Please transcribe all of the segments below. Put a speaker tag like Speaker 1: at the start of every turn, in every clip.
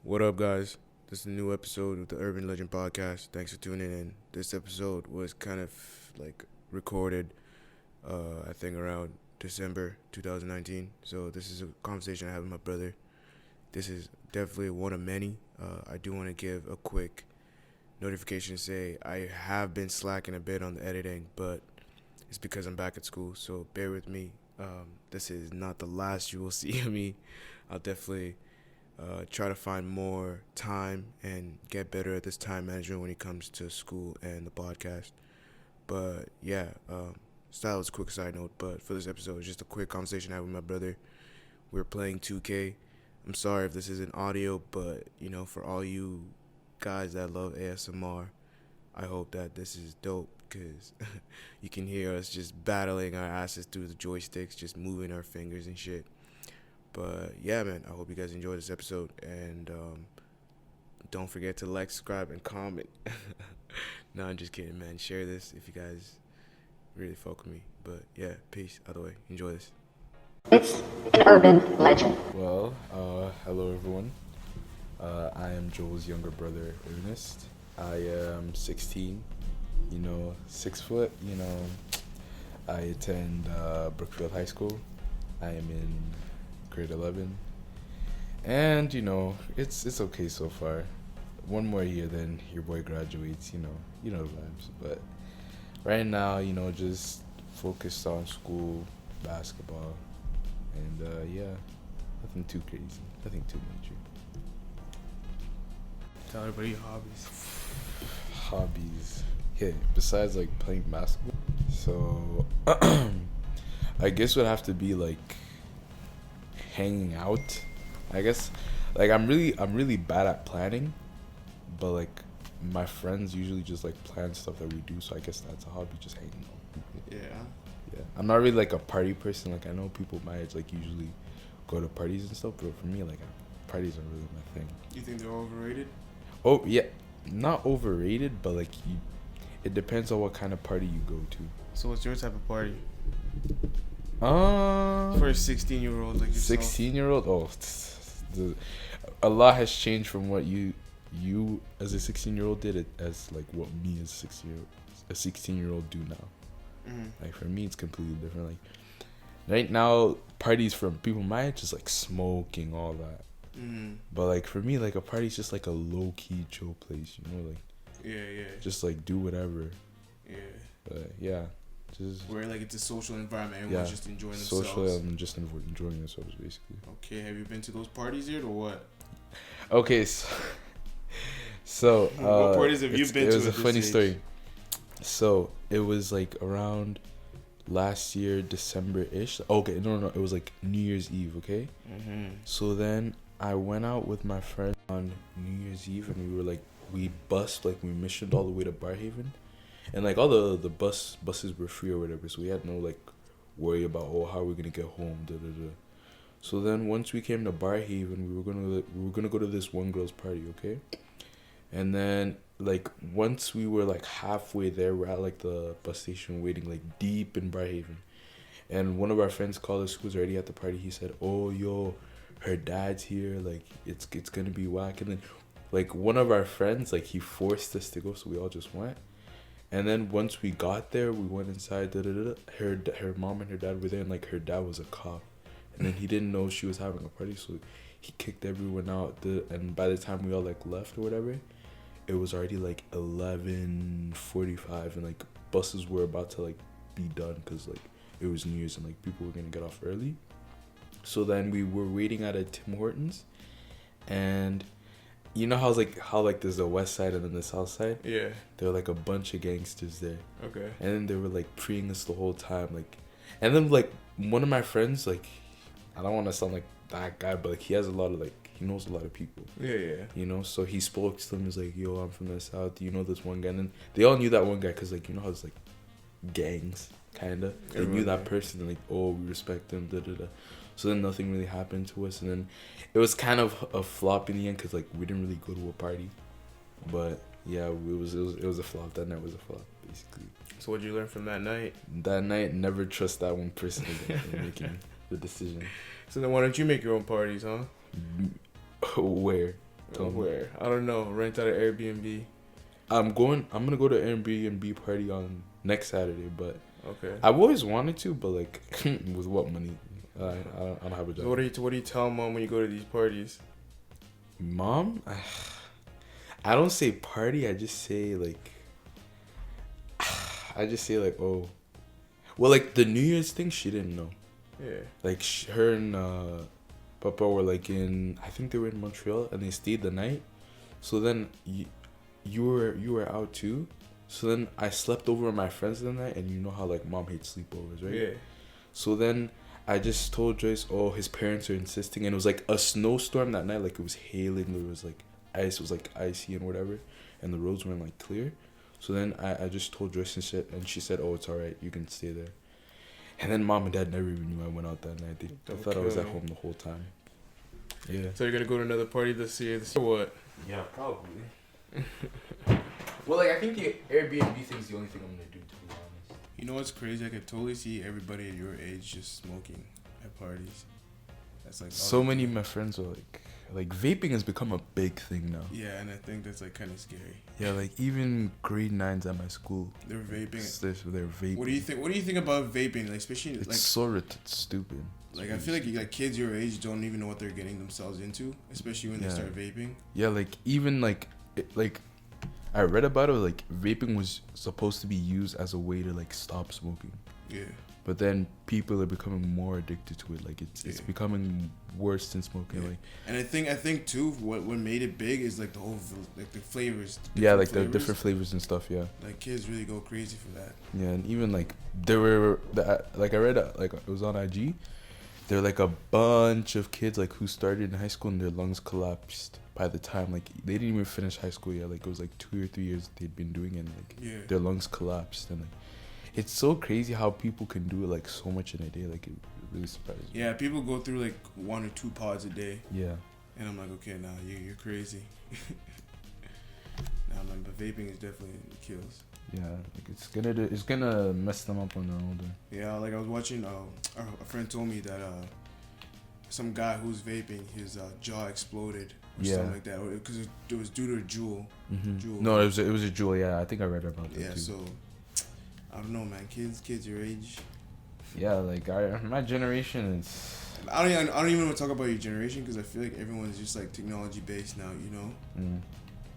Speaker 1: What up, guys? This is a new episode of the Urban Legend Podcast. Thanks for tuning in. This episode was kind of like recorded, I think around December 2019. So this is a conversation I have with my brother. This is definitely one of many. I do want to give a quick notification. Say I have been slacking a bit on the editing, but it's because I'm back at school. So bear with me. This is not the last you will see of me. I'll definitely try to find more time and get better at this time management when it comes to school and the podcast. But yeah, that was a quick side note. But for this episode, it's just a quick conversation I had with my brother. We were playing 2K. I'm sorry if this isn't audio, but for all you guys that love ASMR, I hope that this is dope because you can hear us just battling our asses through the joysticks, just moving our fingers and shit. But yeah, man, I hope you guys enjoyed this episode. And don't forget to like, subscribe, and comment. No, I'm just kidding, man. Share this if you guys really fuck with me. But yeah, peace. Out of the way. Enjoy this.
Speaker 2: It's an urban legend.
Speaker 3: Well, hello everyone. I am Joel's younger brother, Ernest. I am 16, 6 foot, I attend Brookfield High School. I am in grade 11. And, it's okay so far. One more year, then your boy graduates, the vibes. But right now, just focused on school, basketball, and yeah, nothing too crazy, nothing too major.
Speaker 1: Tell everybody your hobbies.
Speaker 3: Hobbies. Okay, besides like playing basketball, so I guess it would have to be like hanging out. I guess like I'm really bad at planning, but like my friends usually just like plan stuff that we do, so I guess that's a hobby, just hanging out. Yeah, I'm not really like a party person. Like I know people my age like usually go to parties and stuff, but for me like parties are really my thing.
Speaker 1: You think they're overrated?
Speaker 3: Oh yeah, not overrated, but like it depends on what kind of party you go to.
Speaker 1: So what's your type of party? For a 16-year-old like yourself.
Speaker 3: 16-year-old? Oh, a lot has changed from what you as a 16-year-old did it as like what me as a 16-year-old do now. Like for me, it's completely different. Like right now, parties for people my age is like smoking, all that. But like for me, like a party's just like a low key chill place, like
Speaker 1: Yeah.
Speaker 3: just like do whatever.
Speaker 1: Yeah.
Speaker 3: But yeah, just
Speaker 1: where like it's a social environment, everyone's just enjoying themselves.
Speaker 3: Social and just enjoying themselves basically.
Speaker 1: Okay, have you been to those parties yet or what?
Speaker 3: Okay, so
Speaker 1: what parties have you been to?
Speaker 3: It was a funny story. So it was like around last year December-ish. Okay, no, it was like New Year's Eve. Okay, so then I went out with my friend on New Year's Eve, and we missioned all the way to Barhaven, and like all the buses were free or whatever, so we had no like worry about how we're gonna get home. So then once we came to Barhaven, we were gonna go to this one girl's party, okay, and then like once we were like halfway there, we're at like the bus station waiting like deep in Barhaven, and one of our friends called us who was already at the party. He said, "Oh yo, her dad's here, like it's gonna be whack." And then like one of our friends, like he forced us to go, so we all just went. And then once we got there, we went inside. Her mom and her dad were there, and like her dad was a cop, and then he didn't know she was having a party, so he kicked everyone out. And by the time we all like left or whatever, it was already like 11:45, and like buses were about to like be done because like it was New Year's and like people were gonna get off early. So then we were waiting at a Tim Hortons, and you know how there's the west side and then the south side?
Speaker 1: Yeah.
Speaker 3: There were like a bunch of gangsters there.
Speaker 1: Okay.
Speaker 3: And then they were like preying us the whole time, like, and then like one of my friends, like, I don't want to sound like that guy, but like he has a lot of like, he knows a lot of people.
Speaker 1: Yeah.
Speaker 3: So he spoke to them. He's like, "Yo, I'm from the south. Do you know this one guy?" And then they all knew that one guy because like how it's like gangs kinda. They knew that person and like, oh, we respect them. So then nothing really happened to us, and then it was kind of a flop in the end because like we didn't really go to a party, but yeah, it was a flop. That night was a flop basically.
Speaker 1: So what did you learn from that night?
Speaker 3: That night, never trust that one person again for making the decision.
Speaker 1: So then why don't you make your own parties, huh?
Speaker 3: Where? Tell me.
Speaker 1: Where? I don't know. Rent out an Airbnb.
Speaker 3: I'm gonna go to Airbnb party on next Saturday, but
Speaker 1: Okay.
Speaker 3: I've always wanted to, but like, with what money? I don't have a job.
Speaker 1: So what do you tell mom when you go to these parties?
Speaker 3: Mom, I don't say party. I just say like, oh, well, like the New Year's thing, she didn't know.
Speaker 1: Yeah.
Speaker 3: Like her and Papa were like I think they were in Montreal and they stayed the night. So then you were out too. So then I slept over with my friends the night, and you know how like mom hates sleepovers, right?
Speaker 1: Yeah.
Speaker 3: So then I just told Joyce, oh, his parents are insisting, and it was like a snowstorm that night. Like it was hailing, there was like ice, it was like icy and whatever, and the roads weren't like clear. So then I just told Joyce and she said, oh, it's alright, you can stay there. And then mom and dad never even knew I went out that night. They thought I was at home the whole time. Yeah.
Speaker 1: So you're gonna go to another party this year? Or what?
Speaker 3: Yeah, probably. Well, like I think the Airbnb thing's the only thing I'm gonna do, to be honest.
Speaker 1: You know what's crazy? I could totally see everybody at your age just smoking at parties. That's like
Speaker 3: So many of my friends are like vaping has become a big thing now.
Speaker 1: Yeah, and I think that's like kind of scary.
Speaker 3: Yeah, like even grade 9s at my school,
Speaker 1: They're vaping.
Speaker 3: They're vaping.
Speaker 1: What do you think about vaping? Like especially
Speaker 3: It's
Speaker 1: like
Speaker 3: it's stupid. It's
Speaker 1: like I
Speaker 3: really
Speaker 1: feel like
Speaker 3: stupid.
Speaker 1: kids your age don't even know what they're getting themselves into, especially when they
Speaker 3: Yeah.
Speaker 1: start vaping.
Speaker 3: Yeah, like even like I read about it. Like vaping was supposed to be used as a way to like stop smoking.
Speaker 1: Yeah.
Speaker 3: But then people are becoming more addicted to it. Like it's becoming worse than smoking.
Speaker 1: Yeah.
Speaker 3: Like,
Speaker 1: and I think too what made it big is like the whole like the flavors.
Speaker 3: yeah, like
Speaker 1: flavors.
Speaker 3: the different flavors and stuff. Yeah.
Speaker 1: Like kids really go crazy for that.
Speaker 3: Yeah, and even like there were like I read like it was on IG. There were like a bunch of kids like who started in high school and their lungs collapsed by the time like they didn't even finish high school yet. Like it was like 2 or 3 years they'd been doing it. And, like their lungs collapsed, and like it's so crazy how people can do like so much in a day. Like it really surprises me.
Speaker 1: Yeah, people go through like 1 or 2 pods a day.
Speaker 3: Yeah.
Speaker 1: And I'm like, okay, nah, you're crazy. Nah, man, but vaping is definitely kills.
Speaker 3: Yeah, like it's gonna mess them up when they're older.
Speaker 1: Yeah, like I was watching. A friend told me that some guy who's vaping, his jaw exploded or something like that, because it was due to a jewel.
Speaker 3: Mm-hmm.
Speaker 1: Jewel.
Speaker 3: No, it was a jewel. Yeah, I think I read about that.
Speaker 1: Yeah,
Speaker 3: too.
Speaker 1: so I don't know, man. Kids your age.
Speaker 3: Yeah, like my generation is.
Speaker 1: I don't even want to talk about your generation because I feel like everyone's just like technology based now. You know.
Speaker 3: Mm.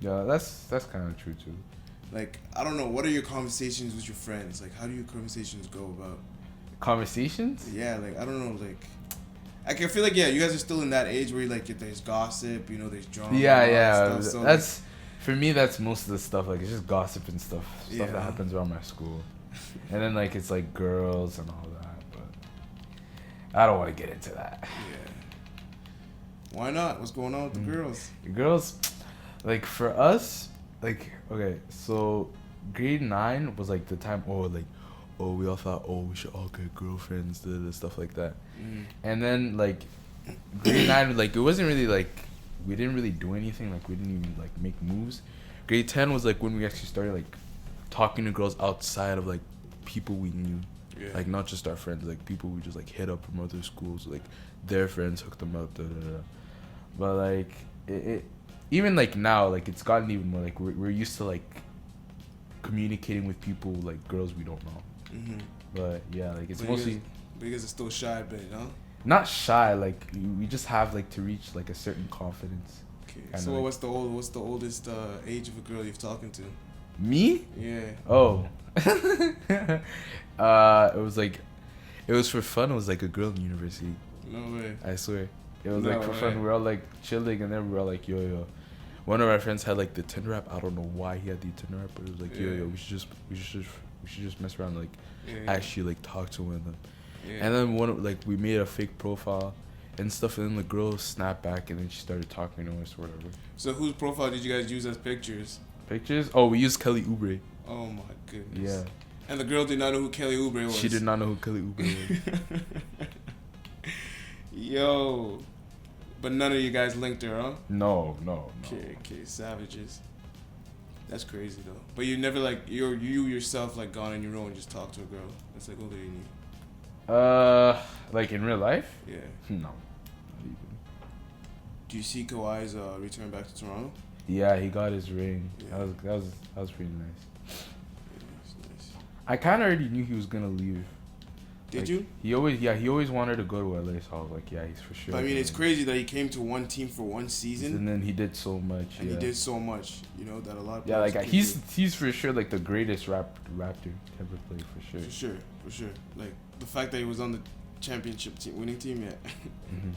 Speaker 3: Yeah, that's kind of true too.
Speaker 1: Like, I don't know. What are your conversations with your friends? Like, how do your conversations go about?
Speaker 3: Conversations?
Speaker 1: Yeah, like, I don't know. Like, I can feel like, yeah, you guys are still in that age where, like, there's gossip, you know, there's drama.
Speaker 3: Yeah.
Speaker 1: Stuff, so
Speaker 3: that's, for me, that's most of the stuff. Like, it's just gossip and stuff. Stuff that
Speaker 1: Yeah.
Speaker 3: happens around my school. And then, like, it's, like, girls and all that. But I don't want to get into that.
Speaker 1: Yeah. Why not? What's going on with the girls?
Speaker 3: Girls, like, for us, like, okay, so grade 9 was like the time, we all thought, we should all get girlfriends, stuff like that. And then like grade 9, like it wasn't really like, we didn't really do anything, like we didn't even like make moves. Grade 10 was like when we actually started like talking to girls outside of like people we knew.
Speaker 1: Yeah.
Speaker 3: Like not just our friends, like people we just like hit up from other schools, like their friends hooked them up, But like it even like now, like it's gotten even more like we're used to like communicating with people, like girls we don't know.
Speaker 1: Mm-hmm.
Speaker 3: But yeah, like it's
Speaker 1: But
Speaker 3: mostly
Speaker 1: you guys are still shy a bit, huh?
Speaker 3: not shy. Like we just have like to reach like a certain confidence.
Speaker 1: Okay.
Speaker 3: Kinda
Speaker 1: So
Speaker 3: like,
Speaker 1: what's the oldest age of a girl you've talking to?
Speaker 3: me?
Speaker 1: Yeah.
Speaker 3: Oh, it was for fun. It was like a girl in university.
Speaker 1: No way.
Speaker 3: I swear. It was
Speaker 1: No
Speaker 3: like for
Speaker 1: way.
Speaker 3: fun. We were all like chilling, and then we were all like, yo. One of our friends had like the Tinder app. I don't know why he had the Tinder app, but it was like, yo, we should just mess around, like actually like talk to one of them.
Speaker 1: Yeah.
Speaker 3: And then we made a fake profile and stuff, and then the girl snapped back, and then she started talking to us or whatever.
Speaker 1: So whose profile did you guys use as pictures?
Speaker 3: Pictures? Oh, we used Kelly Oubre.
Speaker 1: Oh my goodness.
Speaker 3: Yeah.
Speaker 1: And the girl did not know who Kelly Oubre was.
Speaker 3: She did not know who Kelly Oubre was.
Speaker 1: Yo. But none of you guys linked her, huh?
Speaker 3: No.
Speaker 1: Okay, savages. That's crazy though. But you never like you yourself like gone on your own and just talked to a girl that's like older than you.
Speaker 3: Like in real life?
Speaker 1: Yeah.
Speaker 3: No. Not even.
Speaker 1: Do you see Kawhi's return back to Toronto?
Speaker 3: Yeah, he got his ring.
Speaker 1: Yeah.
Speaker 3: That was pretty nice.
Speaker 1: Yeah, it's nice.
Speaker 3: I kind of already knew he was gonna leave.
Speaker 1: Did
Speaker 3: Like,
Speaker 1: you?
Speaker 3: He always wanted to go to LA, so I was like, yeah, he's for sure.
Speaker 1: But I mean, it's crazy that he came to one team for one season,
Speaker 3: And then he did so much.
Speaker 1: and
Speaker 3: yeah.
Speaker 1: he did so much. You know that a lot of
Speaker 3: Yeah,
Speaker 1: players
Speaker 3: like
Speaker 1: can't
Speaker 3: he's for sure like the greatest Raptor to ever play for sure.
Speaker 1: do. For sure. Like the fact that he was on the championship team, winning team, yeah.
Speaker 3: Hmm.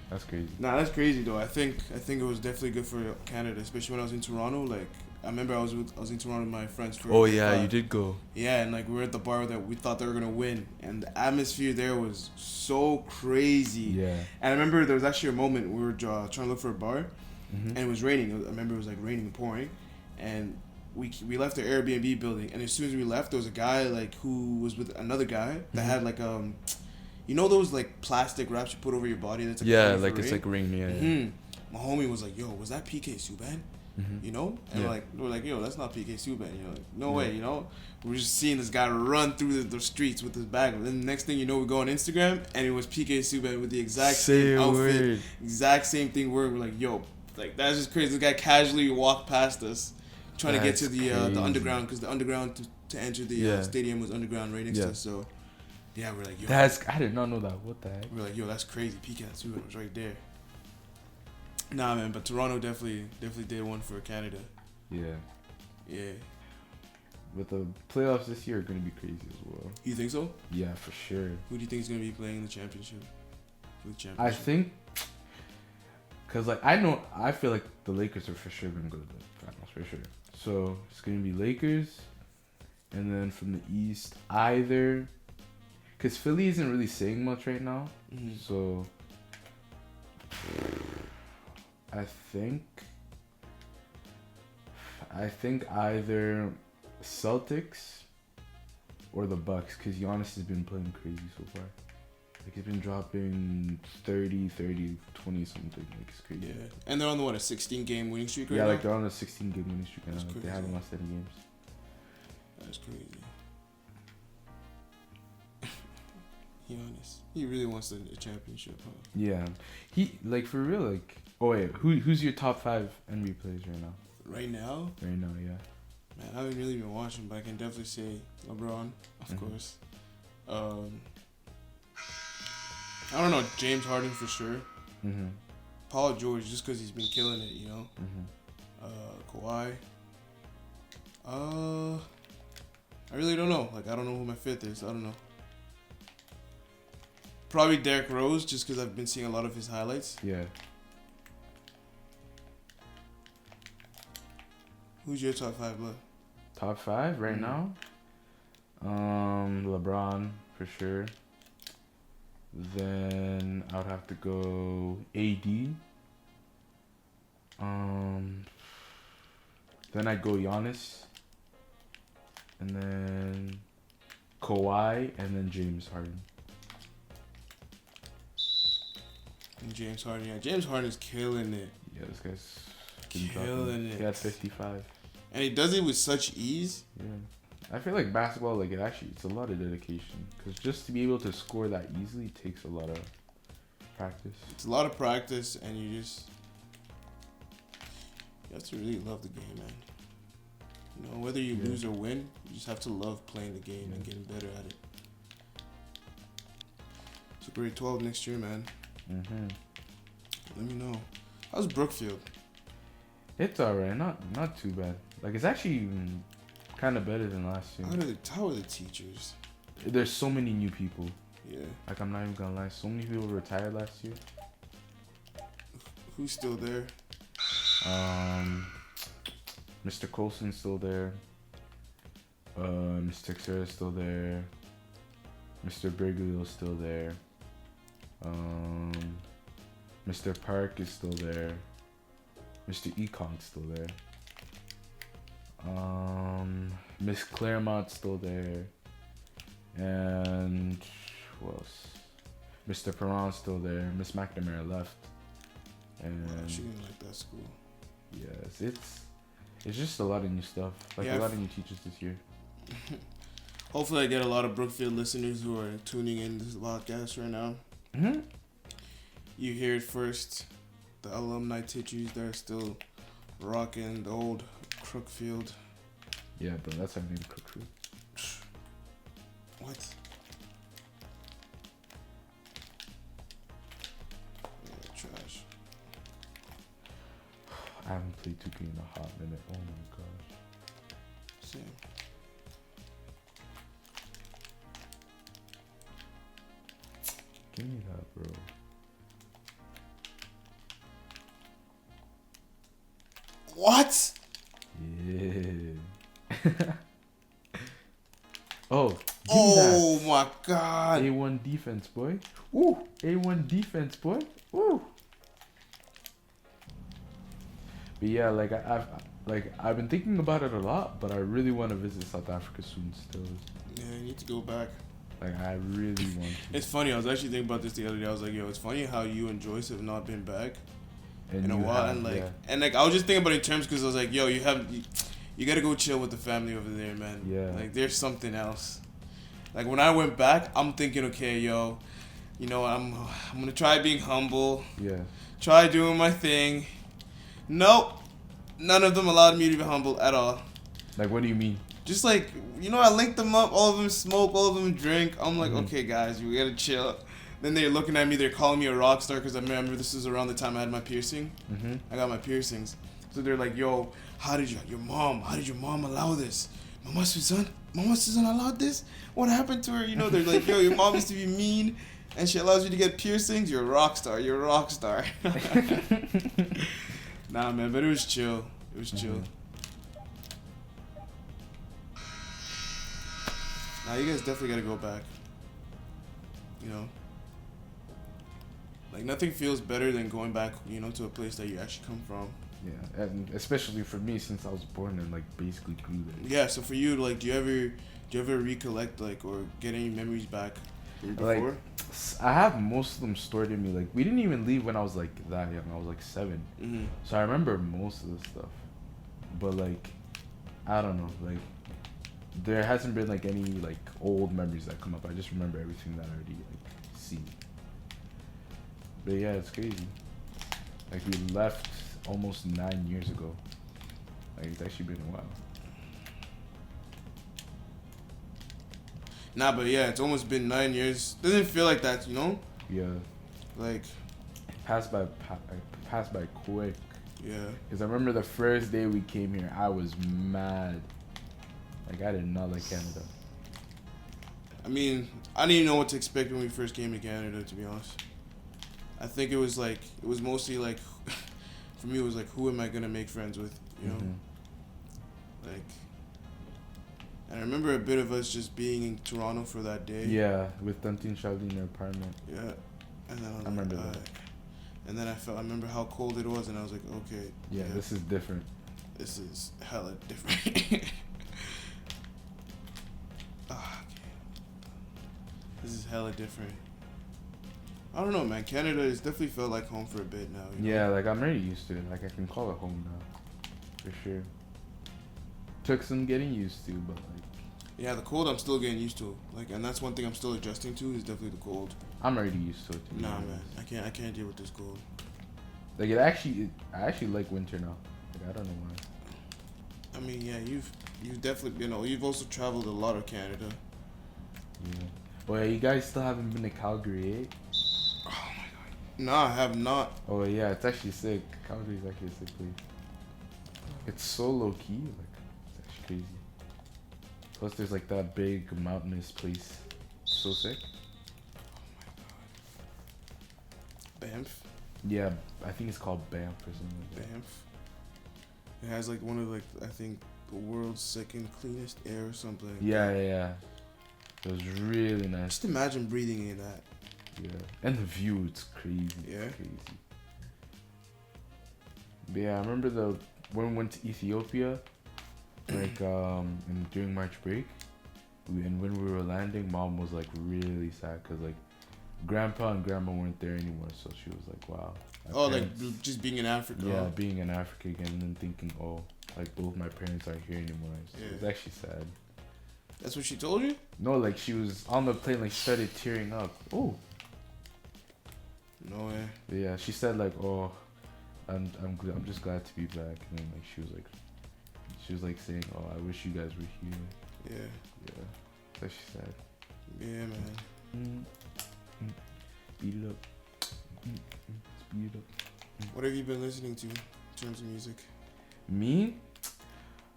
Speaker 3: That's crazy.
Speaker 1: Nah, that's crazy though. I think it was definitely good for Canada, especially when I was in Toronto. Like I remember I was in Toronto with my friends for.
Speaker 3: Oh yeah, you did go.
Speaker 1: Yeah, and like we were at the bar that we thought they were gonna win, and the atmosphere there was so crazy.
Speaker 3: Yeah.
Speaker 1: And I remember there was actually a moment we were trying to look for a bar,
Speaker 3: Hmm.
Speaker 1: and it was raining. I remember it was like raining and pouring, and we left the Airbnb building, and as soon as we left, there was a guy like who was with another guy that had like you know those like plastic wraps you put over your body that's like
Speaker 3: Yeah,
Speaker 1: cover
Speaker 3: like
Speaker 1: for
Speaker 3: it's
Speaker 1: rain?
Speaker 3: like ring. Yeah.
Speaker 1: Mm-hmm. My homie was like, "Yo, was that PK Subban?"
Speaker 3: Mhm.
Speaker 1: You know, and
Speaker 3: Yeah.
Speaker 1: we're like, "Yo, that's not PK Subban." You know, like, no
Speaker 3: Yeah.
Speaker 1: way. You know, we're just seeing this guy run through the streets with his bag. And then the next thing you know, we go on Instagram, and it was PK Subban with the exact same outfit,
Speaker 3: word.
Speaker 1: exact same thing. We're like, "Yo, like that's just crazy." This guy casually walked past us, trying to get to
Speaker 3: That's
Speaker 1: the
Speaker 3: crazy.
Speaker 1: underground, because the underground to enter the
Speaker 3: Yeah.
Speaker 1: stadium was underground right next
Speaker 3: Yeah.
Speaker 1: to us. So yeah, we're like, "Yo."
Speaker 3: I did not know that. What the heck?
Speaker 1: We're like, yo, that's crazy. PK Subban was right there. Nah, man, but Toronto definitely did one for Canada.
Speaker 3: Yeah.
Speaker 1: Yeah.
Speaker 3: But the playoffs this year are gonna be crazy as well.
Speaker 1: You think so?
Speaker 3: Yeah, for sure.
Speaker 1: Who do you think is gonna be playing in the championship? For the
Speaker 3: I
Speaker 1: championship?
Speaker 3: think, cause like I feel like the Lakers are for sure gonna go to the finals for sure. So it's gonna be Lakers, and then from the East either, cause Philly isn't really saying much right now.
Speaker 1: Mhm.
Speaker 3: So I think either Celtics or the Bucks, cause Giannis has been playing crazy so far. Like he's been dropping 30, 20 something. Like it's crazy.
Speaker 1: Yeah. And they're on a 16-game winning streak right
Speaker 3: Yeah,
Speaker 1: now?
Speaker 3: like they're on a 16-game winning streak right
Speaker 1: That's
Speaker 3: now. Like,
Speaker 1: crazy.
Speaker 3: they haven't lost any games.
Speaker 1: That's crazy. Giannis. He really wants a championship, huh?
Speaker 3: Yeah, he like for real. Like, oh wait, who's your top 5 NBA players right now?
Speaker 1: Right now,
Speaker 3: Right now, yeah.
Speaker 1: man, I haven't really been watching, but I can definitely say LeBron, of
Speaker 3: Mhm.
Speaker 1: course. I don't know, James Harden for sure.
Speaker 3: Mhm.
Speaker 1: Paul George, just because he's been killing it, you know.
Speaker 3: Mhm.
Speaker 1: Kawhi. I really don't know. Like, I don't know who my 5th is. I don't know. Probably Derrick Rose, just because I've been seeing a lot of his highlights.
Speaker 3: Yeah.
Speaker 1: Who's your top 5, bro?
Speaker 3: Top 5 right
Speaker 1: Mhm.
Speaker 3: now. LeBron for sure. Then I would have to go AD. Then I'd go Giannis. And then Kawhi, and then James Harden.
Speaker 1: And James Harden. Yeah, James Harden's killing it.
Speaker 3: Yeah, this guy's been
Speaker 1: Killing
Speaker 3: dropping.
Speaker 1: it.
Speaker 3: He had 55.
Speaker 1: And he does it with such ease.
Speaker 3: Yeah. I feel like basketball, like it's a lot of dedication. Because just to be able to score that easily takes a lot of practice.
Speaker 1: It's a lot of practice, and you have to really love the game, man. You know, whether you
Speaker 3: Yeah.
Speaker 1: lose or win, you just have to love playing the game and getting better at it. So grade 12 next year, man.
Speaker 3: Mm-hmm.
Speaker 1: Let me know. How's Brookfield?
Speaker 3: It's alright, not too bad. Like it's actually kind of better than last year.
Speaker 1: How are the teachers?
Speaker 3: There's so many new people.
Speaker 1: Yeah.
Speaker 3: Like I'm not even gonna lie, so many people retired last year.
Speaker 1: Who's still there?
Speaker 3: Mr. Colson's still there. Mr. Xera's still there. Mr. Berglio's still there. Mr. Park is still there. Mr. Econ's still there. Miss Claremont's still there. And who else? Mr. Perron's still there. Miss McNamara left. And
Speaker 1: Wow, she didn't like that school.
Speaker 3: yes, it's just a lot of new stuff. Like
Speaker 1: Yeah,
Speaker 3: a lot of new teachers this year.
Speaker 1: Hopefully, I get a lot of Brookfield listeners who are tuning in this podcast right now.
Speaker 3: Mm-hmm.
Speaker 1: You hear it first. the alumni titties that are still rocking the old Crookfield.
Speaker 3: Yeah, bro, that's our name, Crookfield.
Speaker 1: What? Yeah, trash.
Speaker 3: I haven't played 2K in a hot minute. Oh my gosh.
Speaker 1: Same.
Speaker 3: Give me that, bro.
Speaker 1: What?
Speaker 3: Yeah. Oh, give me
Speaker 1: Oh
Speaker 3: that.
Speaker 1: my god.
Speaker 3: A1 defense, boy. Woo. A1 defense, boy. Woo. But yeah, like I've been thinking about it a lot, but I really want to visit South Africa soon. Still,
Speaker 1: Yeah, you need to go back.
Speaker 3: like I really want to.
Speaker 1: It's funny. I was actually thinking about this the other day. I was like, yo, it's funny how you and Joyce have not been back in a
Speaker 3: you
Speaker 1: while,
Speaker 3: have,
Speaker 1: and like,
Speaker 3: yeah.
Speaker 1: and like, I was just thinking about it in terms because I was like, yo, you gotta go chill with the family over there, man.
Speaker 3: Yeah.
Speaker 1: Like, there's something else. Like when I went back, I'm thinking, okay, yo, you know, I'm gonna try being humble,
Speaker 3: Yeah.
Speaker 1: try doing my thing. Nope, none of them allowed me to be humble at all.
Speaker 3: Like, what do you mean?
Speaker 1: Just like, you know, I linked them up, all of them smoke, all of them drink. I'm like,
Speaker 3: Mhm.
Speaker 1: okay, guys, we gotta chill. Then they're looking at me, they're calling me a rock star because I remember this is around the time I had my piercing.
Speaker 3: Mm-hmm.
Speaker 1: I got my piercings. So they're like, yo, how did your mom allow this? Mama Susan allowed this? What happened to her? You know, they're like, yo, your mom used to be mean and she allows you to get piercings. You're a rock star. Nah, man, but it was chill. It was chill. Nah, you guys definitely gotta go back. You know? Like, nothing feels better than going back, you know, to a place that you actually come from.
Speaker 3: Yeah, and especially for me since I was born and like basically grew there.
Speaker 1: Yeah, so for you, like, do you ever recollect, like, or get any memories back from before?
Speaker 3: Like, I have most of them stored in me. Like, we didn't even leave when I was like that young. I was like 7.
Speaker 1: Mm-hmm.
Speaker 3: So I remember most of the stuff. But like, I don't know. Like, there hasn't been like any like old memories that come up. I just remember everything that I already like seen. But yeah, it's crazy. Like, we left almost 9 years ago. Like, it's actually been a while.
Speaker 1: Nah, but yeah, it's almost been 9 years. Doesn't feel like that, you know?
Speaker 3: Yeah.
Speaker 1: Like,
Speaker 3: Passed by quick.
Speaker 1: yeah.
Speaker 3: Because I remember the first day we came here, I was mad. Like, I did not like Canada.
Speaker 1: I mean, I didn't even know what to expect when we first came to Canada, to be honest. I think it was mostly like, for me, it was like, who am I going to make friends with, you know?
Speaker 3: Mhm.
Speaker 1: Like, and I remember a bit of us just being in Toronto for that day.
Speaker 3: Yeah, with Tantin Charlie in her apartment.
Speaker 1: Yeah. And then
Speaker 3: I remember that.
Speaker 1: And then I remember how cold it was, and I was like, okay.
Speaker 3: Yeah, this is different.
Speaker 1: This is hella different. Okay. This is hella different. I don't know, man. Canada has definitely felt like home for a bit now. You know?
Speaker 3: Yeah, like, I'm already used to it. Like, I can call it home now. For sure. Took some getting used to, but like,
Speaker 1: Yeah, the cold I'm still getting used to. Like, and that's one thing I'm still adjusting to is definitely the cold.
Speaker 3: I'm already used to it. To be
Speaker 1: Nah,
Speaker 3: honest.
Speaker 1: man. I can't deal with this cold.
Speaker 3: Like, I actually like winter now. Like, I don't know why.
Speaker 1: I mean, yeah, you've definitely, you know, you've also traveled a lot of Canada.
Speaker 3: Yeah. Oh yeah, you guys still haven't been to Calgary, eh?
Speaker 1: Nah, I have not.
Speaker 3: Oh yeah, it's actually sick. Calgary is actually a sick place. It's so low key, like, it's actually crazy. Plus, there's like that big mountainous place. So sick.
Speaker 1: Banff.
Speaker 3: Yeah, I think it's called Banff or something like that.
Speaker 1: Banff. It has like one of like I think the world's second cleanest air or something. Like
Speaker 3: Yeah,
Speaker 1: that.
Speaker 3: yeah, yeah. It was really nice.
Speaker 1: Just imagine breathing in that.
Speaker 3: Yeah, and the view, it's crazy.
Speaker 1: Yeah.
Speaker 3: It's crazy. But yeah, I remember when we went to Ethiopia, like during March break, and when we were landing, Mom was like really sad because like Grandpa and Grandma weren't there anymore, so she was like, "Wow."
Speaker 1: Oh, like just being in Africa.
Speaker 3: Yeah, being in Africa again, and then thinking, "Oh, like both my parents aren't here anymore." So it was actually sad.
Speaker 1: That's what she told you?
Speaker 3: No, like she was on the plane, like started tearing up. Oh.
Speaker 1: No way.
Speaker 3: Yeah, she said like, "Oh, I'm just glad to be back. And then like she was like saying, "Oh, I wish you guys were here."
Speaker 1: Yeah.
Speaker 3: That's she said.
Speaker 1: Yeah, man.
Speaker 3: Speed it up. Speed it up.
Speaker 1: What have you been listening to in terms of music?
Speaker 3: Me?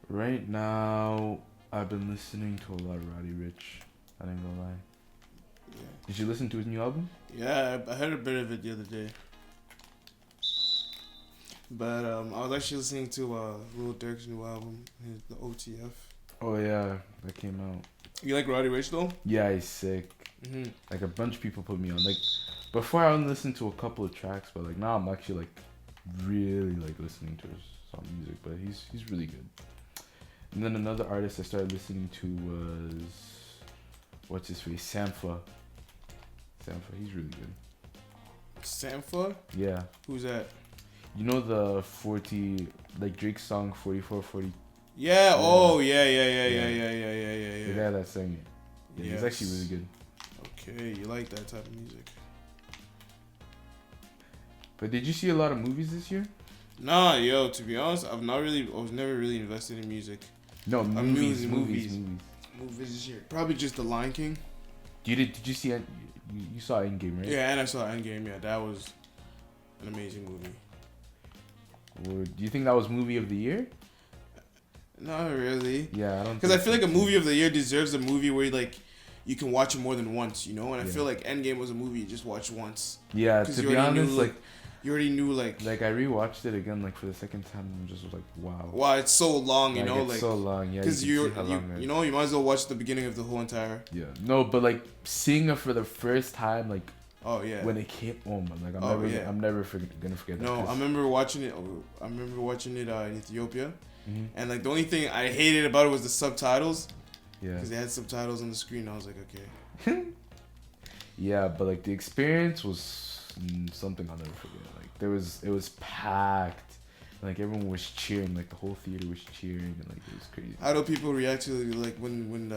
Speaker 3: Right now, I've been listening to a lot of Roddy Ricch. I ain't gonna lie.
Speaker 1: Yeah.
Speaker 3: Did you listen to his new album?
Speaker 1: Yeah, I heard a bit of it the other day. But I was actually listening to Lil Durk's new album, the OTF.
Speaker 3: Oh yeah, that came out.
Speaker 1: You like Roddy Ricch though?
Speaker 3: Yeah, he's sick.
Speaker 1: Mm-hmm.
Speaker 3: Like a bunch of people put me on. Like before, I only listened to a couple of tracks, but like now I'm actually like really like listening to some music. But he's really good. And then another artist I started listening to was what's his face, Sampha. He's really good.
Speaker 1: Sampha?
Speaker 3: Yeah.
Speaker 1: Who's that?
Speaker 3: You know the 40, like Drake's song 4440.
Speaker 1: Yeah. Oh yeah.
Speaker 3: The guy that sang it. Yeah,
Speaker 1: Yes.
Speaker 3: he's actually really good.
Speaker 1: Okay, you like that type of music?
Speaker 3: But did you see a lot of movies this year?
Speaker 1: Nah, yo. To be honest, I was never really invested in music.
Speaker 3: No, movies.
Speaker 1: Movies this year. Probably just The Lion King.
Speaker 3: Did you see? You saw Endgame, right?
Speaker 1: Yeah, and I saw Endgame. Yeah, that was an amazing movie.
Speaker 3: Or do you think that was movie of the year?
Speaker 1: Not really.
Speaker 3: Yeah, I don't.
Speaker 1: Because I feel like a movie of the year deserves a movie where you can watch it more than once, you know. And I feel like Endgame was a movie you just watched once.
Speaker 3: Yeah, to be honest, like
Speaker 1: you already knew like
Speaker 3: I rewatched it again like for the second time and just was like, wow.
Speaker 1: Wow, it's so long, you know,
Speaker 3: it's so long, yeah.
Speaker 1: Because you know, you might as well watch the beginning of the whole entire.
Speaker 3: Yeah, no, but like seeing it for the first time, like.
Speaker 1: Oh yeah.
Speaker 3: When it came home, like I'm never gonna forget that.
Speaker 1: No, I remember watching it. In Ethiopia,
Speaker 3: mm-hmm.
Speaker 1: and like the only thing I hated about it was the subtitles.
Speaker 3: Yeah.
Speaker 1: Because they had subtitles on the screen. I was like, okay.
Speaker 3: Yeah, but like the experience was something I'll never forget. Like it was packed. Like everyone was cheering. Like the whole theater was cheering, and like it was crazy.
Speaker 1: How do people react to like when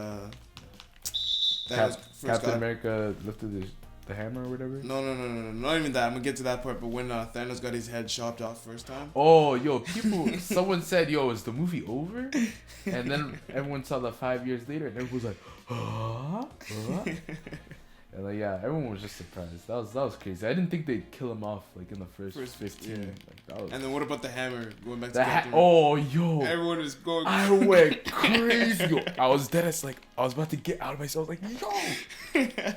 Speaker 3: Captain America lifted the hammer or whatever?
Speaker 1: No, not even that. I'm gonna get to that part, but when Thanos got his head chopped off first time.
Speaker 3: Oh, yo, someone said, yo, is the movie over? And then everyone saw that 5 years later, and everyone was like, huh? And like, yeah, everyone was just surprised. That was crazy. I didn't think they'd kill him off like in the first 15.
Speaker 1: Yeah.
Speaker 3: Like, that was...
Speaker 1: And then what about the hammer going back to Captain
Speaker 3: Oh, yo.
Speaker 1: Everyone was going
Speaker 3: I went crazy. Yo, I was dead. I was about to get out of myself. I was like, yo.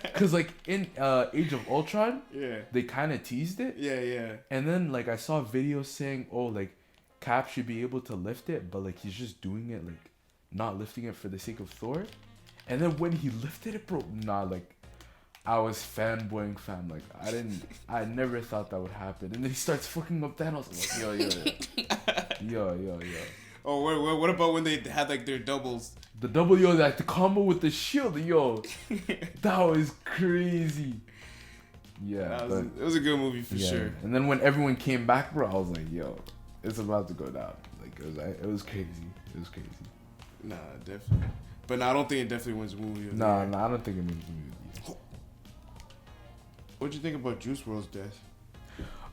Speaker 3: Because like in Age of Ultron, they kind of teased it.
Speaker 1: Yeah.
Speaker 3: And then like I saw videos saying, oh, like Cap should be able to lift it, but like he's just doing it like not lifting it for the sake of Thor. And then when he lifted it, bro, like I was fanboying, fam. Like I never thought that would happen. And then he starts fucking up Thanos. I'm like, yo.
Speaker 1: Oh, what about when they had like their doubles?
Speaker 3: The double, like the combo with the shield, yo. That was crazy. Yeah,
Speaker 1: it was a good movie for sure.
Speaker 3: And then when everyone came back, bro, I was like, yo, it's about to go down. Like it was crazy. It was crazy.
Speaker 1: Nah, definitely. But no, I don't think it definitely wins movie.
Speaker 3: Nah, I don't think it wins movie.
Speaker 1: What'd you think about Juice WRLD's death?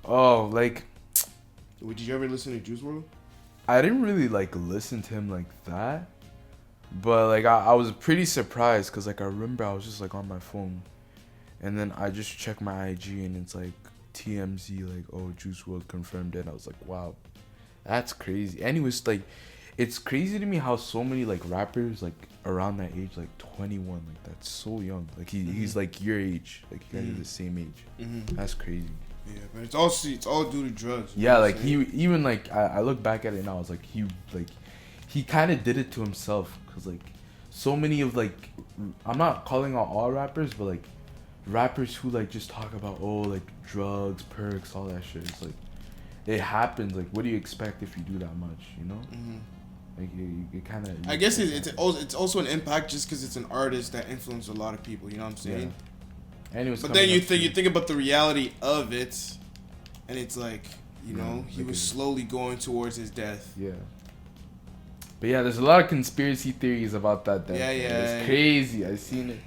Speaker 3: Oh, like...
Speaker 1: Did you ever listen to Juice WRLD?
Speaker 3: I didn't really, like, listen to him like that. But, like, I was pretty surprised because, like, I remember I was just, like, on my phone. And then I just checked my IG and it's, like, TMZ, like, oh, Juice WRLD confirmed dead. I was like, wow, that's crazy. Anyways, like, it's crazy to me how so many, like, rappers, like, around that age, like 21, like that's so young. Like he's like your age, like you guys are the same age. That's crazy.
Speaker 1: Yeah, but it's all due to drugs.
Speaker 3: Yeah, like he even like I look back at it and I was like he kind of did it to himself because like so many of like I'm not calling out all rappers, but like rappers who like just talk about like drugs, perks, all that shit. It's like it happens. Like what do you expect if you do that much? You know. Like you kind of.
Speaker 1: I guess it's also an impact just because it's an artist that influenced a lot of people. You know what I'm saying?
Speaker 3: Yeah. And
Speaker 1: but then you think about the reality of it, and it's like he was slowly going towards his death.
Speaker 3: Yeah. But yeah, there's a lot of conspiracy theories about that death.
Speaker 1: Yeah.
Speaker 3: It's crazy. I seen it.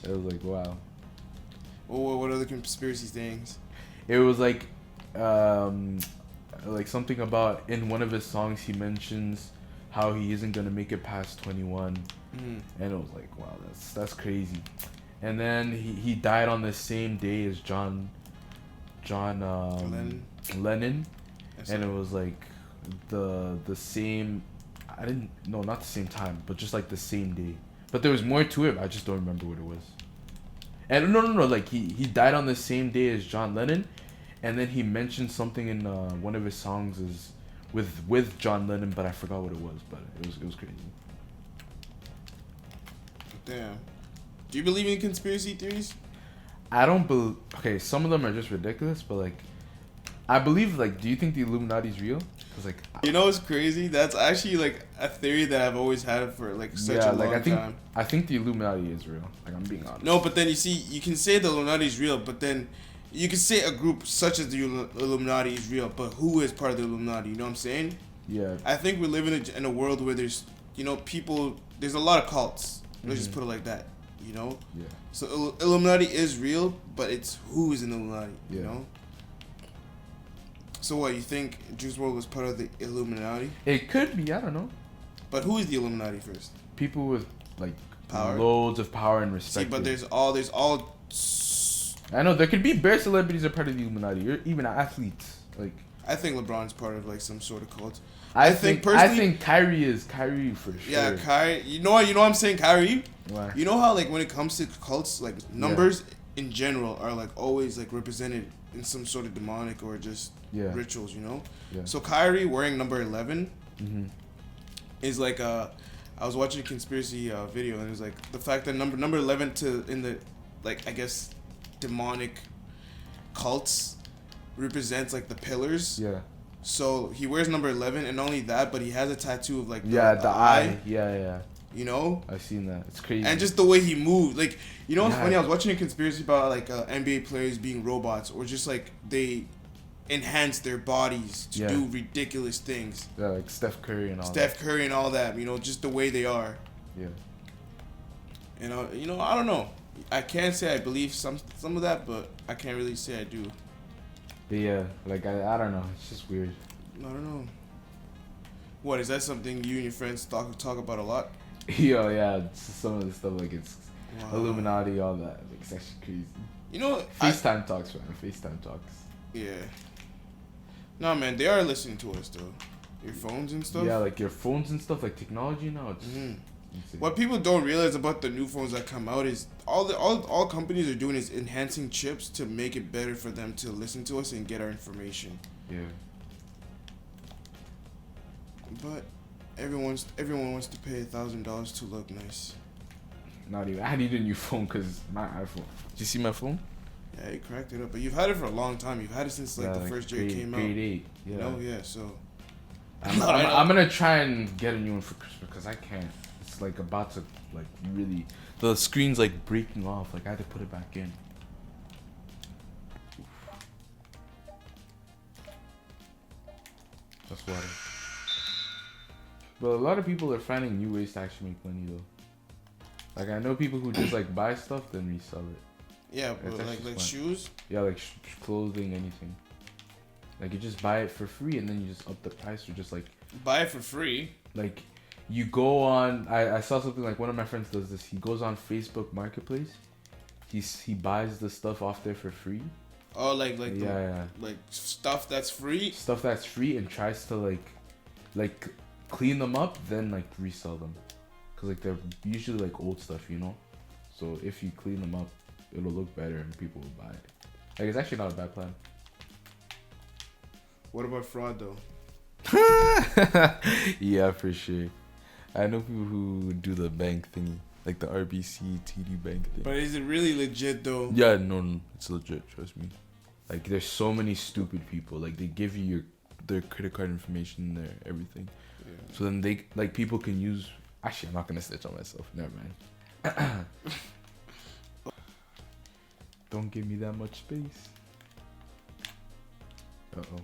Speaker 3: It was like wow.
Speaker 1: Well, what other conspiracy things?
Speaker 3: It was like, like something about in one of his songs he mentions how he isn't gonna make it past 21, and it was like, wow, that's crazy. And then he died on the same day as John Lennon, and it was like the same. I didn't no not the same time, but just like the same day. But there was more to it. I just don't remember what it was. And no, like he died on the same day as John Lennon, and then he mentioned something in one of his songs is with John Lennon, but I forgot what it was. But it was crazy.
Speaker 1: Damn. Do you believe in conspiracy theories?
Speaker 3: I don't believe. Okay, some of them are just ridiculous, but like, I believe. Like, do you think the Illuminati's real? Cause like,
Speaker 1: You know what's crazy? That's actually like a theory that I've always had for like such a long time.
Speaker 3: I think the Illuminati is real. Like, I'm being honest.
Speaker 1: No, but then you see, you can say the Illuminati is real, but then you can say a group such as the Illuminati is real, but who is part of the Illuminati? You know what I'm saying?
Speaker 3: Yeah.
Speaker 1: I think we live in a world where there's, people, there's a lot of cults. Let's just put it like that, you know?
Speaker 3: Yeah.
Speaker 1: So Illuminati is real, but it's who is in the Illuminati, you know? So what, you think Juice WRLD was part of the Illuminati?
Speaker 3: It could be. I don't know.
Speaker 1: But who is the Illuminati first?
Speaker 3: People with like
Speaker 1: Power?
Speaker 3: loads of power and respect.
Speaker 1: See, but there's all.
Speaker 3: I know there could be bare celebrities are part of the Illuminati, or even athletes. Like,
Speaker 1: I think LeBron's part of like some sort of cult.
Speaker 3: I think Kyrie is Kyrie for sure.
Speaker 1: Yeah, Kyrie. You know what I'm saying, Kyrie?
Speaker 3: Why?
Speaker 1: You know how like when it comes to cults, like numbers in general are like always like represented in some sort of demonic or just rituals, you know? Yeah. So Kyrie wearing number 11 is like I was watching a conspiracy video, and it was like the fact that number 11 in the like, I guess, demonic cults represents like the pillars. Yeah. So he wears number 11, and not only that, but he has a tattoo of like the eye. Yeah. You know?
Speaker 3: I've seen that. It's crazy.
Speaker 1: And just the way he moved. Like, you know what's funny? I was watching a conspiracy about like NBA players being robots, or just like they enhance their bodies to do ridiculous things.
Speaker 3: Yeah, like Steph Curry and all that.
Speaker 1: Steph Curry and all that, you know, just the way they are. Yeah. And, I don't know. I can't say I believe some of that, but I can't really say I do.
Speaker 3: But yeah, like, I don't know. It's just weird.
Speaker 1: I don't know. What, is that something you and your friends talk about a lot?
Speaker 3: Yo, yeah, some of the stuff, like, it's Illuminati, all that. Like, it's actually crazy.
Speaker 1: You know,
Speaker 3: FaceTime talks, man. FaceTime talks.
Speaker 1: Yeah. No, man, they are listening to us, though. Your phones and stuff?
Speaker 3: Yeah, like, your phones and stuff, like, technology now, it's
Speaker 1: what people don't realize about the new phones that come out is all companies are doing is enhancing chips to make it better for them to listen to us and get our information. Yeah. But everyone wants to pay $1,000 to look nice.
Speaker 3: Not even. I need a new phone because my iPhone. Did you see my phone?
Speaker 1: Yeah, you cracked it up. But you've had it for a long time. You've had it since like the first year it came out.
Speaker 3: Grade 8. Yeah.
Speaker 1: You know? Yeah. So.
Speaker 3: I'm gonna try and get a new one for Christmas because I can't. It's like about to like really. The screen's like breaking off. Like I had to put it back in. That's water. But a lot of people are finding new ways to actually make money though. Like I know people who just like buy stuff then resell it.
Speaker 1: Yeah, but like shoes.
Speaker 3: Yeah, like clothing, anything. Like you just buy it for free and then you just up the price or just like
Speaker 1: buy it for free.
Speaker 3: Like you go on. I saw something like one of my friends does this. He goes on Facebook Marketplace. He buys the stuff off there for free.
Speaker 1: Oh, like stuff that's free.
Speaker 3: Stuff that's free and tries to like clean them up, then like resell them, cause like they're usually like old stuff, you know. So if you clean them up, it'll look better and people will buy it. Like it's actually not a bad plan.
Speaker 1: What about fraud though?
Speaker 3: Yeah, for sure. I know people who do the bank thingy, like the RBC TD bank thing.
Speaker 1: But is it really legit though?
Speaker 3: Yeah, no, it's legit. Trust me. Like there's so many stupid people. Like they give you their credit card information, their everything. Yeah. So then they like people can use. Actually, I'm not gonna snitch on myself. Never mind. Don't give me that much space. Uh-oh.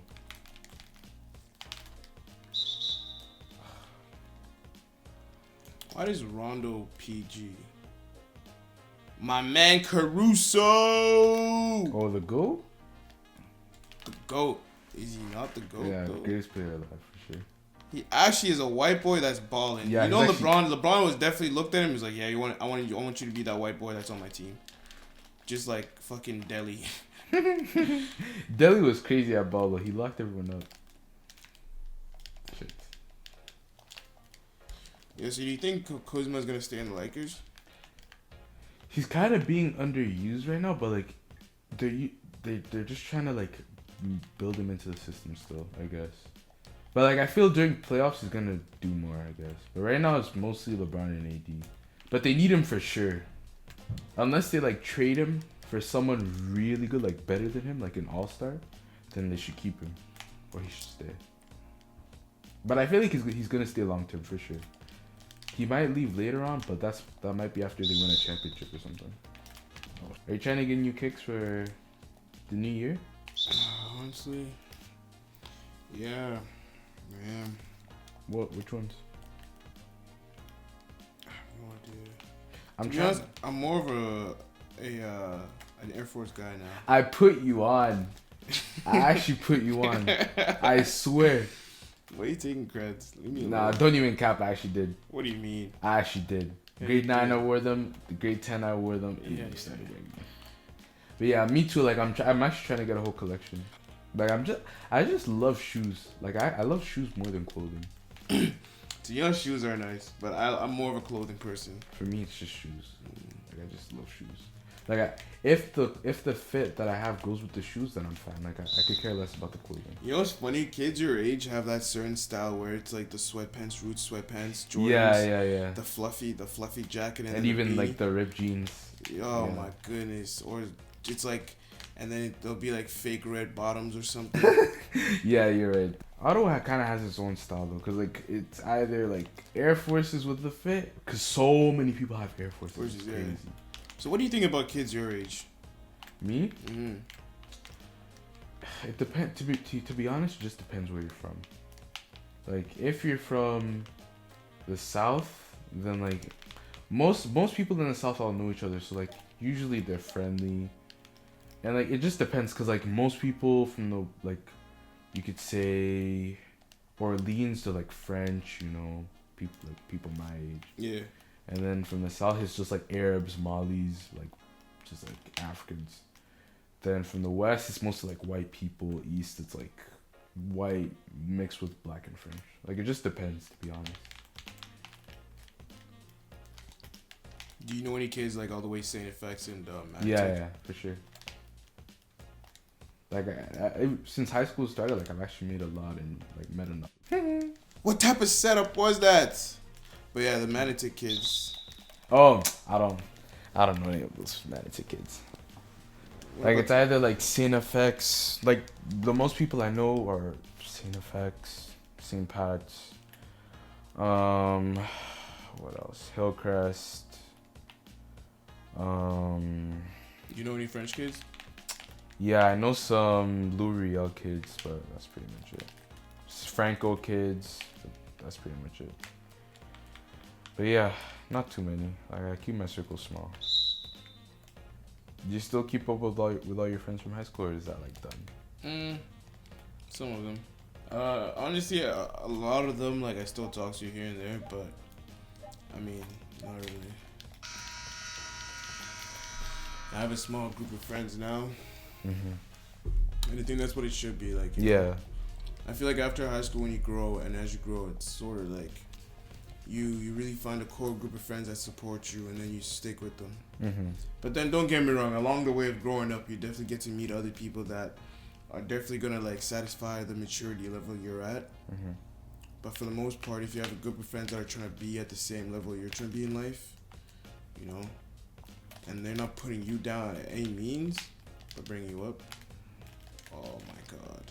Speaker 1: Why does Rondo PG? My man Caruso!
Speaker 3: Oh, the GOAT?
Speaker 1: The GOAT. Is he not the GOAT,
Speaker 3: Yeah,
Speaker 1: though?
Speaker 3: greatest player alive for sure.
Speaker 1: He actually is a white boy that's balling.
Speaker 3: Yeah,
Speaker 1: you know,
Speaker 3: he's
Speaker 1: LeBron. LeBron was definitely looked at him. He's like, yeah, I want you to be that white boy that's on my team. Just like fucking Delhi.
Speaker 3: Delhi was crazy at ball though. He locked everyone up. Shit.
Speaker 1: Yeah. So do you think Kuzma's gonna stay in the Lakers?
Speaker 3: He's kind of being underused right now, but like, they're just trying to like build him into the system still, I guess. But like, I feel during playoffs he's gonna do more, I guess. But right now it's mostly LeBron and AD. But they need him for sure. Unless they like trade him for someone really good, like better than him, like an all-star, then they should keep him, or he should stay. But I feel like he's gonna stay long term for sure. He might leave later on, but that might be after they win a championship or something. Are you trying to get new kicks for the new year?
Speaker 1: Honestly, yeah.
Speaker 3: What? Which ones?
Speaker 1: I have no idea.
Speaker 3: I'm
Speaker 1: To be honest, I'm more of an Air Force guy now.
Speaker 3: I put you on. I actually put you on. I swear.
Speaker 1: What are you taking creds? Leave me
Speaker 3: Nah,
Speaker 1: alone.
Speaker 3: don't even cap. I actually did.
Speaker 1: What do you mean?
Speaker 3: I actually did.
Speaker 1: Yeah,
Speaker 3: Grade
Speaker 1: you
Speaker 3: 9
Speaker 1: did.
Speaker 3: I wore them. The grade 10 I wore them.
Speaker 1: Yeah,
Speaker 3: You started wearing them. But yeah, me too. Like I'm actually trying to get a whole collection. Like I just love shoes. Like I love shoes more than clothing.
Speaker 1: So you know shoes are nice, but I'm more of a clothing person.
Speaker 3: For me, it's just shoes. Like I just love shoes. Like if the fit that I have goes with the shoes, then I'm fine. Like I could care less about the clothing.
Speaker 1: You know what's funny? Kids your age have that certain style where it's like the sweatpants, roots sweatpants, Jordans.
Speaker 3: Yeah.
Speaker 1: The fluffy jacket
Speaker 3: And
Speaker 1: the
Speaker 3: even
Speaker 1: beanie.
Speaker 3: like the ripped jeans.
Speaker 1: Oh
Speaker 3: yeah.
Speaker 1: my goodness! Or it's like, and then there'll be like fake red bottoms or something.
Speaker 3: Yeah, you're right. Ottawa kind of has its own style though, cause like it's either like Air Forces with the fit, cause so many people have Air Forces. It's crazy.
Speaker 1: So what do you think about kids your age?
Speaker 3: Me?
Speaker 1: Mm-hmm.
Speaker 3: It depends. To be honest, it just depends where you're from. Like if you're from the South, then like most people in the South all know each other, so like usually they're friendly, and like it just depends, cause like most people from the like you could say Orleans to like French, you know, people my age.
Speaker 1: Yeah.
Speaker 3: And then from the South, it's just like Arabs, Malis, like just like Africans. Then from the West, it's mostly like white people. East, it's like white mixed with black and French. Like it just depends, to be honest.
Speaker 1: Do you know any kids like all the way St. FX and
Speaker 3: Yeah, for sure. Like I, since high school started, like I've actually made a lot and like met enough.
Speaker 1: What type of setup was that? But yeah, the Manitic kids.
Speaker 3: Oh, I don't know any of those Manitic kids. Like it's either like St. FX, like the most people I know are St. FX, St. Pat's, what else? Hillcrest.
Speaker 1: You know any French kids?
Speaker 3: Yeah, I know some L'Oreal kids, but that's pretty much it. Franco kids, but that's pretty much it. But yeah, not too many. Like I keep my circle small. Do you still keep up with all your friends from high school, or is that like done?
Speaker 1: Some of them. Honestly, a lot of them like I still talk to here and there, but I mean, not really. I have a small group of friends now, and I think that's what it should be like. You know? I feel like after high school, when you grow, and as you grow, it's sort of like you really find a core group of friends that support you, and then you stick with them. But then don't get me wrong, along the way of growing up, you definitely get to meet other people that are definitely gonna like satisfy the maturity level you're at. But for the most part, if you have a group of friends that are trying to be at the same level you're trying to be in life, you know, and they're not putting you down at any means, but bringing you up, oh my god.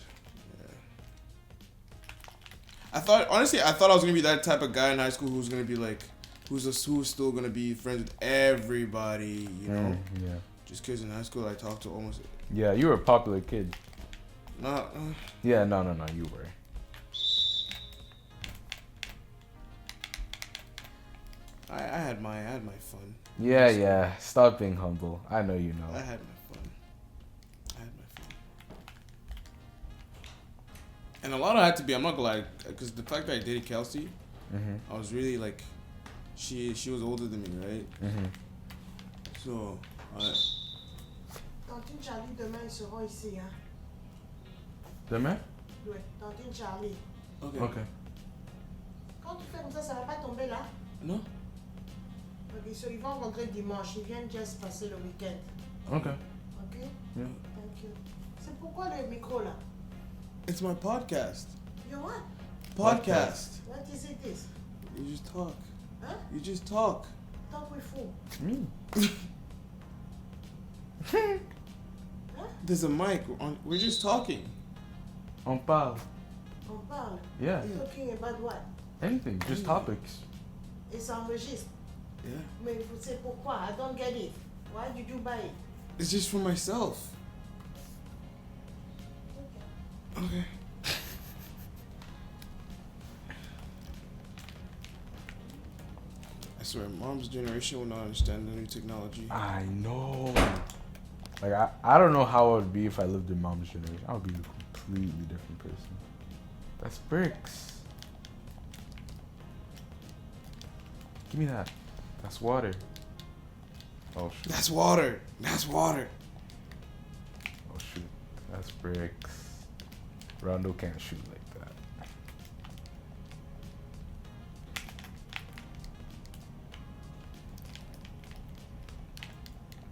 Speaker 1: I thought I was gonna be that type of guy in high school who's gonna be like, who's still gonna be friends with everybody, you know.
Speaker 3: Yeah.
Speaker 1: Just because in high school I talked to almost.
Speaker 3: Yeah, you were a popular kid.
Speaker 1: Not.
Speaker 3: Yeah, no, you were.
Speaker 1: I had my fun.
Speaker 3: Yeah. Stop being humble. I know you know.
Speaker 1: I had my fun. And a lot of it had to be, I'm not gonna lie, because the fact that I dated Kelsey, I was really like, she was older than me, right? So,
Speaker 4: Tantine Charlie, demain, ils seront ici, hein?
Speaker 3: Demain?
Speaker 4: Oui, Tantine Charlie.
Speaker 1: okay.
Speaker 3: Okay.
Speaker 4: Quand tu fais comme ça va pas tomber là?
Speaker 1: No?
Speaker 4: Ok, so ils vont rentrer dimanche, ils viennent juste passer le week-end.
Speaker 3: Okay.
Speaker 4: Ok?
Speaker 3: Yeah.
Speaker 4: Thank you. C'est pourquoi le micro là?
Speaker 1: It's my podcast.
Speaker 4: Your what?
Speaker 1: Podcast.
Speaker 4: What is it this?
Speaker 1: You just talk.
Speaker 4: Huh?
Speaker 1: You just talk.
Speaker 4: Talk with who?
Speaker 3: Me.
Speaker 1: There's a mic. We're just talking.
Speaker 3: On parle.
Speaker 4: On parle.
Speaker 3: Yeah.
Speaker 4: Talking about what?
Speaker 3: Anything. Just topics.
Speaker 4: Et ça enregistre.
Speaker 1: Yeah.
Speaker 4: Mais c'est pourquoi? I don't get it. Why did you buy it?
Speaker 1: It's just for myself. Okay. I swear, mom's generation will not understand the new technology.
Speaker 3: I know. Like I don't know how it would be if I lived in mom's generation. I would be a completely different person. That's bricks. Give me that. That's water. Oh shoot.
Speaker 1: That's water. That's water.
Speaker 3: Oh shoot. That's bricks. Rondo can't shoot like that.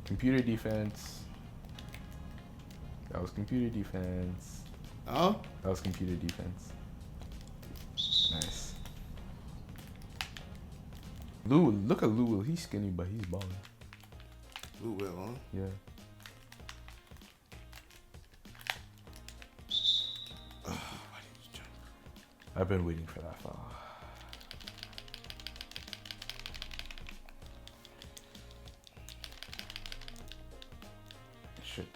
Speaker 3: Computer defense. That was computer defense.
Speaker 1: Oh?
Speaker 3: That was computer defense. Nice. Lou, look at Lou. He's skinny, but he's balling.
Speaker 1: Who will, huh?
Speaker 3: Yeah. I've been waiting for that fall. Shit.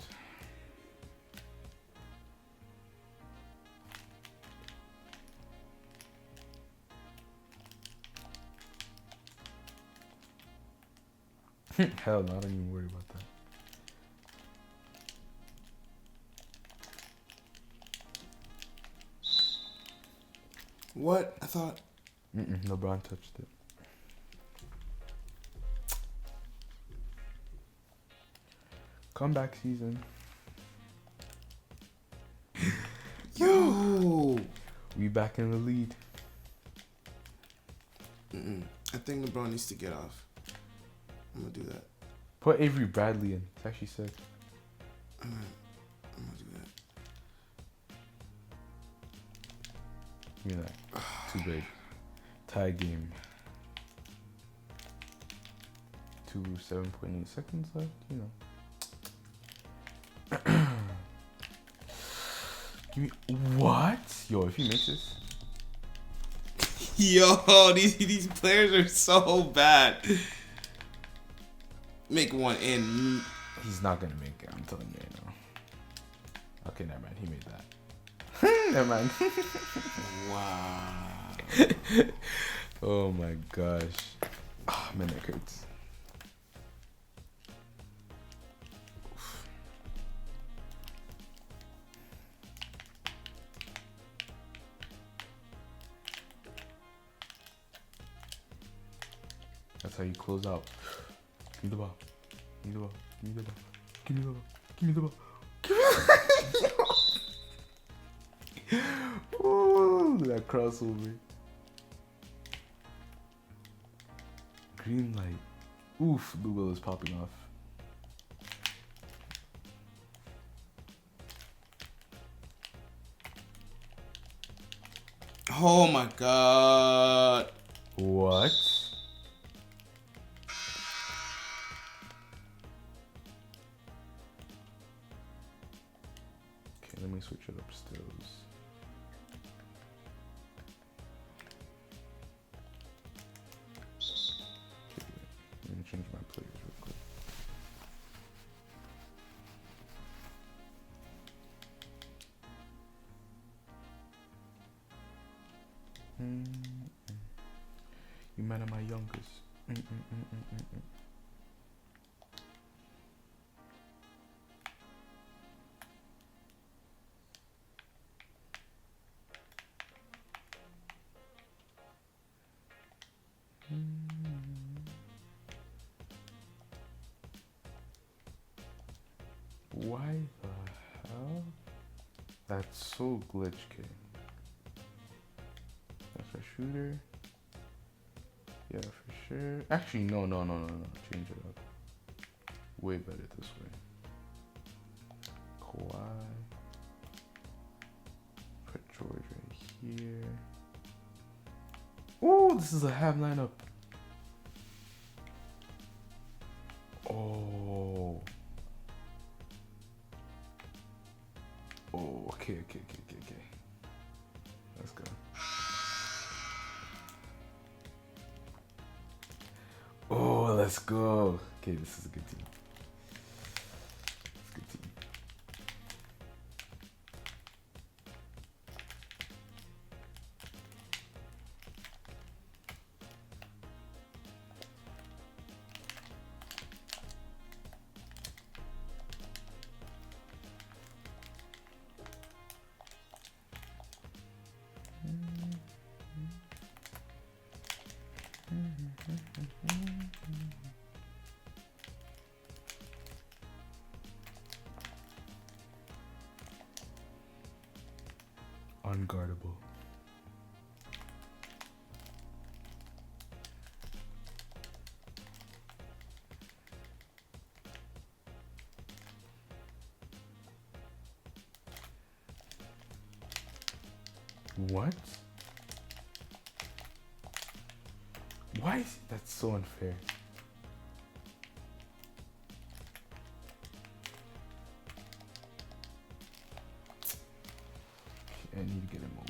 Speaker 3: Hell no, I don't even worry about that.
Speaker 1: What? I thought.
Speaker 3: LeBron touched it. Comeback season.
Speaker 1: Yo!
Speaker 3: We back in the lead.
Speaker 1: I think LeBron needs to get off. I'm gonna do that.
Speaker 3: Put Avery Bradley in. It's actually sick.
Speaker 1: I'm gonna do that.
Speaker 3: Give me that. Too big. Tie game. 7.8 seconds left, you know. Give me what? Yo, if he makes this.
Speaker 1: Yo, these players are so bad. Make one in.
Speaker 3: He's not gonna make it, I'm telling you right now. Okay, never mind. He made that. Never mind.
Speaker 1: Wow.
Speaker 3: Oh my gosh. Oh, man, that hurts. That's how you close out. Give me the ball. Give me the ball. Give me the ball. Give me the ball. Give me the ball. Ooh, that crossover. Green light. Oof, Google is popping off.
Speaker 1: Oh my god.
Speaker 3: What? Okay, let me switch it up stills. Okay, let me change my players real quick. You man are my youngest. Why the hell? That's so glitch, kid. That's a shooter. Yeah, for sure. Actually, no. Change it up. Way better this way. Kawhi. Put George right here. Oh, this is a half lineup. Oh. Oh, okay. Let's go. Oh, let's go. Okay, this is a good team. It's a good team. Unguardable. What? Why is that's so unfair? I need to get him open.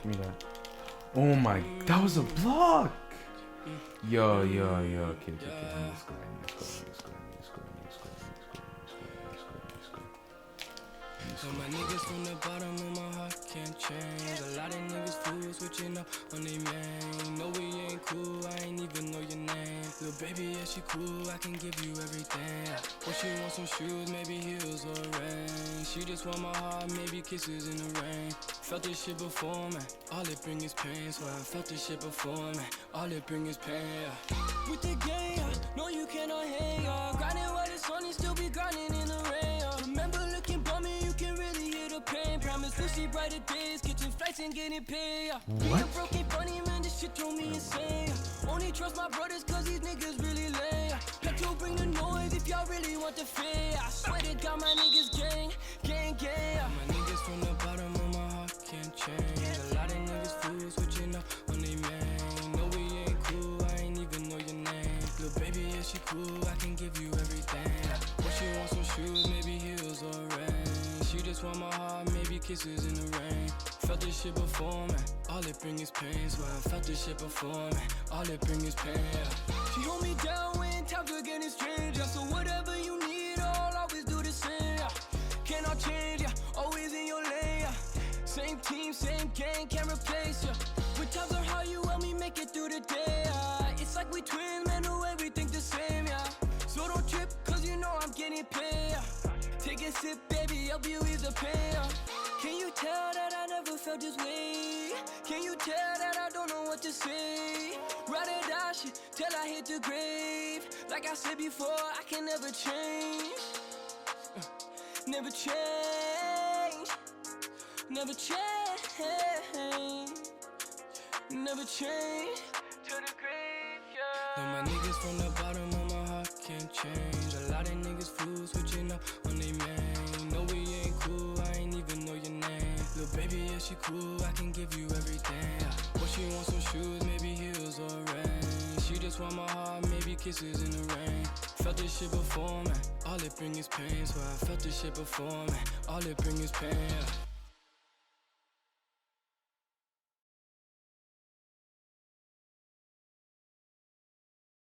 Speaker 3: Give me that. Oh my, that was a block. Yo. Okay. Let's go.
Speaker 5: So my niggas from the bottom of my heart can't change. A lot of niggas fools switching up on they man. No, we ain't cool, I ain't even know your name. Little baby, yeah, she cool, I can give you everything. Well, she want some shoes, maybe heels or a ring. She just want my heart, maybe kisses in the rain. Felt this shit before, man, all it bring is pain. So I felt this shit before, man, all it bring is pain, yeah. With the game, no, you cannot hang, grinding while the sun is still be grinding in the rain, Remember looking bummy, you can really hear the pain. Promise we'll see brighter days, catching flights and getting paid, Being broke ain't funny, man, this shit drove me insane. Only trust my brothers cause these niggas really lame. Petro bring the noise if y'all really want the fame. I swear to God, my niggas gang. My niggas from the bottom of my heart can't change. A lot of niggas fools switching up on they man. No, we ain't cool, I ain't even know your name. Little baby, yeah, she cool, I can give you everything. But she want some shoes, maybe heels or a ring. She just want my heart, maybe kisses in the rain. Felt this shit before, man, all it bring is pain. So I felt this shit before, man, all it bring is pain, She hold me down when times are getting strange, So whatever you need, I'll always do the same, Cannot change, always in your lane, Same team, same gang, can't replace ya. When times are hard, you help me make it through the day, It's like we twins, man, know everything the same, So don't trip, cause you know I'm getting paid, Take a sip, baby, help you ease the pain, Can you tell that I never felt this way? Can you tell that I don't know what to say? Ride or die shit, till I hit the grave. Like I said before, I can never change. Never change. Never change. Never change. To the grave, yeah. Now my niggas from the bottom of my heart can't change. A lot of niggas fools switching up on they man. No, we ain't cool, I ain't even know your name. Little baby, yeah, she cool, I can give you everything. But she want some shoes, maybe heels or a ring. She just want my heart, maybe kisses in the rain. Felt this shit before, man, all it bring is pain. So I felt this shit before, man, all it bring is pain,